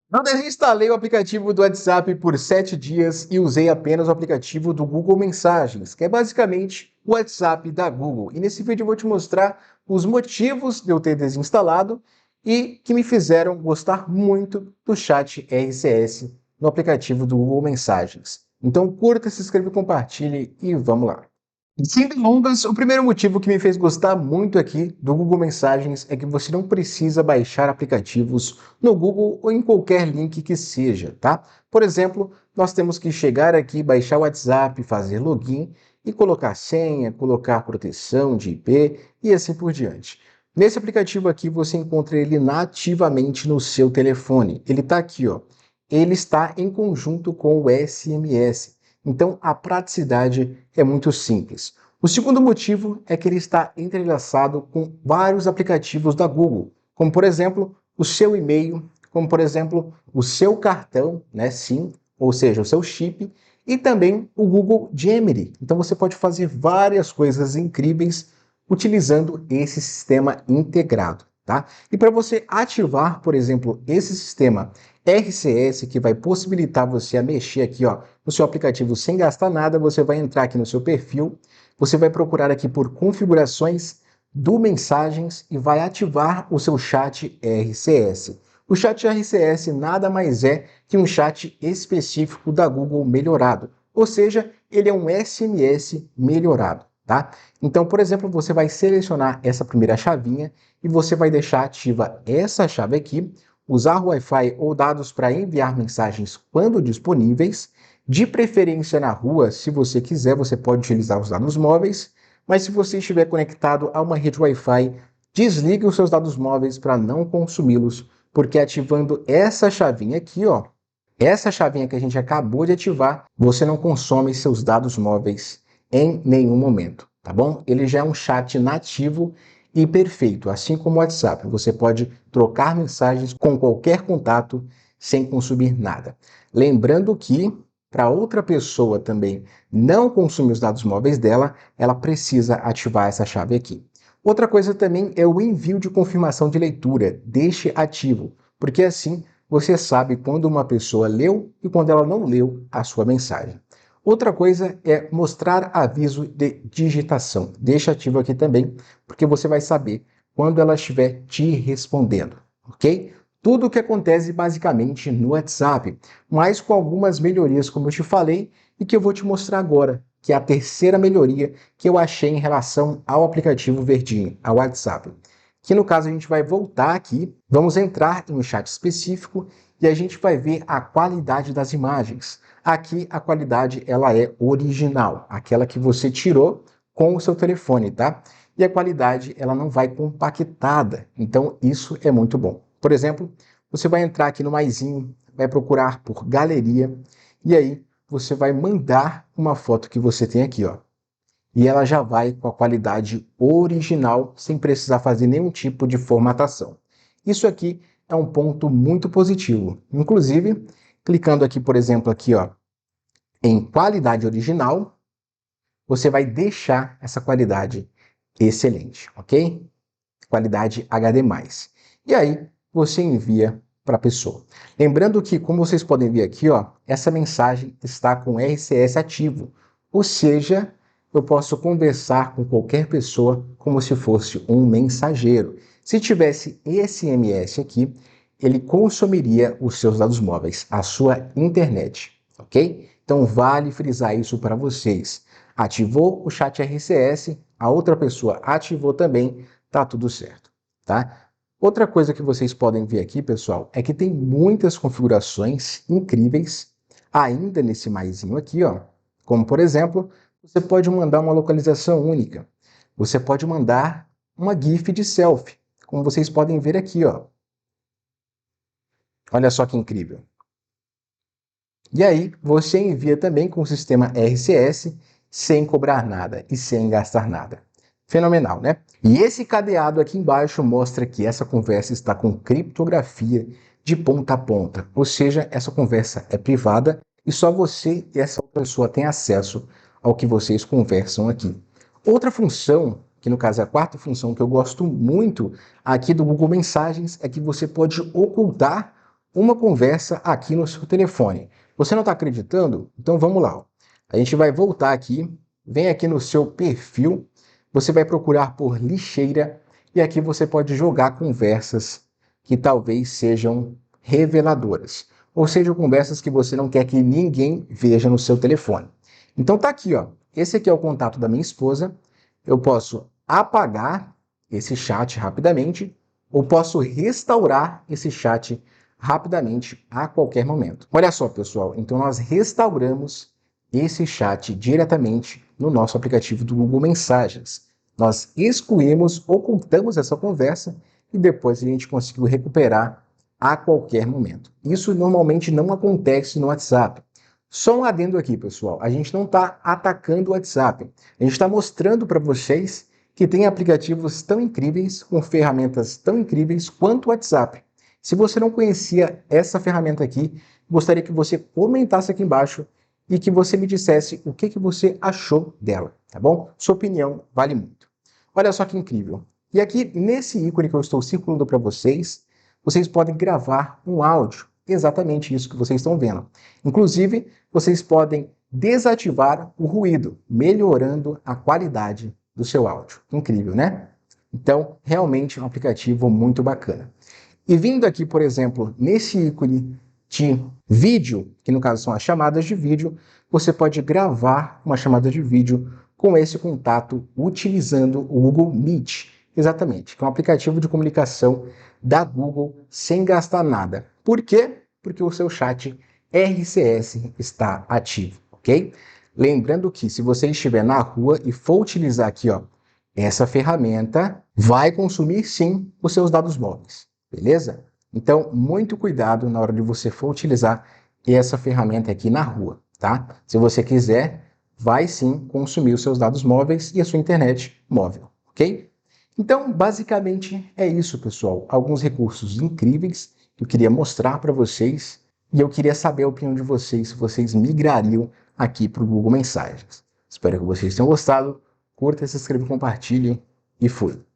Eu desinstalei o aplicativo do WhatsApp por 7 dias e usei apenas o aplicativo do Google Mensagens, que é basicamente o WhatsApp da Google. E nesse vídeo eu vou te mostrar os motivos de eu ter desinstalado e que me fizeram gostar muito do chat RCS no aplicativo do Google Mensagens. Então curta, se inscreva, compartilhe e vamos lá. Sem delongas, o primeiro motivo que me fez gostar muito aqui do Google Mensagens é que você não precisa baixar aplicativos no Google ou em qualquer link que seja, tá? Por exemplo, nós temos que chegar aqui, baixar o WhatsApp, fazer login e colocar senha, colocar proteção de IP e assim por diante. Nesse aplicativo aqui você encontra ele nativamente no seu telefone. Ele está aqui, ó. Ele está em conjunto com o SMS. Então, a praticidade é muito simples. O segundo motivo é que ele está entrelaçado com vários aplicativos da Google, como por exemplo, o seu e-mail, como por exemplo, o seu cartão, né, SIM, ou seja, o seu chip, e também o Google Gemini. Então você pode fazer várias coisas incríveis utilizando esse sistema integrado, tá? E para você ativar, por exemplo, esse sistema RCS, que vai possibilitar você a mexer aqui, ó, no seu aplicativo sem gastar nada, você vai entrar aqui no seu perfil, você vai procurar aqui por configurações do Mensagens e vai ativar o seu chat RCS. O chat RCS nada mais é que um chat específico da Google melhorado, ou seja, ele é um SMS melhorado, tá? Então, por exemplo, você vai selecionar essa primeira chavinha e você vai deixar ativa essa chave aqui, usar Wi-Fi ou dados para enviar mensagens quando disponíveis, de preferência na rua, se você quiser, você pode utilizar os dados móveis, mas se você estiver conectado a uma rede Wi-Fi, desligue os seus dados móveis para não consumi-los, porque ativando essa chavinha aqui, ó, essa chavinha que a gente acabou de ativar, você não consome seus dados móveis em nenhum momento, tá bom? Ele já é um chat nativo e perfeito, assim como o WhatsApp. Você pode trocar mensagens com qualquer contato sem consumir nada. Lembrando que, para outra pessoa também não consumir os dados móveis dela, ela precisa ativar essa chave aqui. Outra coisa também é o envio de confirmação de leitura. Deixe ativo, porque assim você sabe quando uma pessoa leu e quando ela não leu a sua mensagem. Outra coisa é mostrar aviso de digitação. Deixa ativo aqui também, porque você vai saber quando ela estiver te respondendo, ok? Tudo o que acontece basicamente no WhatsApp, mas com algumas melhorias, como eu te falei, e que eu vou te mostrar agora, que é a terceira melhoria que eu achei em relação ao aplicativo verdinho, ao WhatsApp. Que no caso a gente vai voltar aqui, vamos entrar em um chat específico e a gente vai ver a qualidade das imagens. Aqui a qualidade ela é original, aquela que você tirou com o seu telefone, tá? E a qualidade ela não vai compactada, então isso é muito bom. Por exemplo, você vai entrar aqui no maisinho, vai procurar por galeria e aí você vai mandar uma foto que você tem aqui, ó. E ela já vai com a qualidade original, sem precisar fazer nenhum tipo de formatação. Isso aqui é um ponto muito positivo. Inclusive, clicando aqui, por exemplo, aqui, ó, em qualidade original, você vai deixar essa qualidade excelente, ok? Qualidade HD+. E aí, você envia para a pessoa. Lembrando que, como vocês podem ver aqui, ó, essa mensagem está com RCS ativo, ou seja, eu posso conversar com qualquer pessoa como se fosse um mensageiro. Se tivesse SMS aqui, ele consumiria os seus dados móveis, a sua internet, ok? Então vale frisar isso para vocês. Ativou o chat RCS, a outra pessoa ativou também, tá tudo certo, tá? Outra coisa que vocês podem ver aqui, pessoal, é que tem muitas configurações incríveis ainda nesse maisinho aqui, ó. Como, por exemplo, você pode mandar uma localização única. Você pode mandar uma GIF de selfie, como vocês podem ver aqui, ó. Olha só que incrível. E aí, você envia também com o sistema RCS sem cobrar nada e sem gastar nada. Fenomenal, né? E esse cadeado aqui embaixo mostra que essa conversa está com criptografia de ponta a ponta, ou seja, essa conversa é privada e só você e essa outra pessoa têm acesso ao que vocês conversam aqui. Outra função, que no caso é a quarta função que eu gosto muito aqui do Google Mensagens, é que você pode ocultar uma conversa aqui no seu telefone. Você não está acreditando? Então vamos lá. A gente vai voltar aqui, vem aqui no seu perfil, você vai procurar por lixeira e aqui você pode jogar conversas que talvez sejam reveladoras, ou sejam conversas que você não quer que ninguém veja no seu telefone. Então tá aqui, ó. Esse aqui é o contato da minha esposa. Eu posso apagar esse chat rapidamente ou posso restaurar esse chat rapidamente a qualquer momento. Olha só, pessoal, então nós restauramos esse chat diretamente no nosso aplicativo do Google Mensagens. Nós excluímos, ocultamos essa conversa e depois a gente conseguiu recuperar a qualquer momento. Isso normalmente não acontece no WhatsApp. Só um adendo aqui, pessoal. A gente não está atacando o WhatsApp. A gente está mostrando para vocês que tem aplicativos tão incríveis, com ferramentas tão incríveis quanto o WhatsApp. Se você não conhecia essa ferramenta aqui, gostaria que você comentasse aqui embaixo e que você me dissesse o que você achou dela, tá bom? Sua opinião vale muito. Olha só que incrível. E aqui, nesse ícone que eu estou circulando para vocês, vocês podem gravar um áudio. Exatamente isso que vocês estão vendo. Inclusive, vocês podem desativar o ruído, melhorando a qualidade do seu áudio. Incrível, né? Então, realmente é um aplicativo muito bacana. E vindo aqui, por exemplo, nesse ícone de vídeo, que no caso são as chamadas de vídeo, você pode gravar uma chamada de vídeo com esse contato utilizando o Google Meet. Exatamente, que é um aplicativo de comunicação da Google sem gastar nada. Por quê? Porque o seu chat RCS está ativo, ok? Lembrando que se você estiver na rua e for utilizar aqui, ó, essa ferramenta, vai consumir sim os seus dados móveis, beleza? Então, muito cuidado na hora de você for utilizar essa ferramenta aqui na rua, tá? Se você quiser, vai sim consumir os seus dados móveis e a sua internet móvel, ok? Então, basicamente é isso, pessoal. Alguns recursos incríveis que eu queria mostrar para vocês e eu queria saber a opinião de vocês, se vocês migrariam aqui para o Google Mensagens. Espero que vocês tenham gostado. Curta, se inscreva, compartilhe e fui!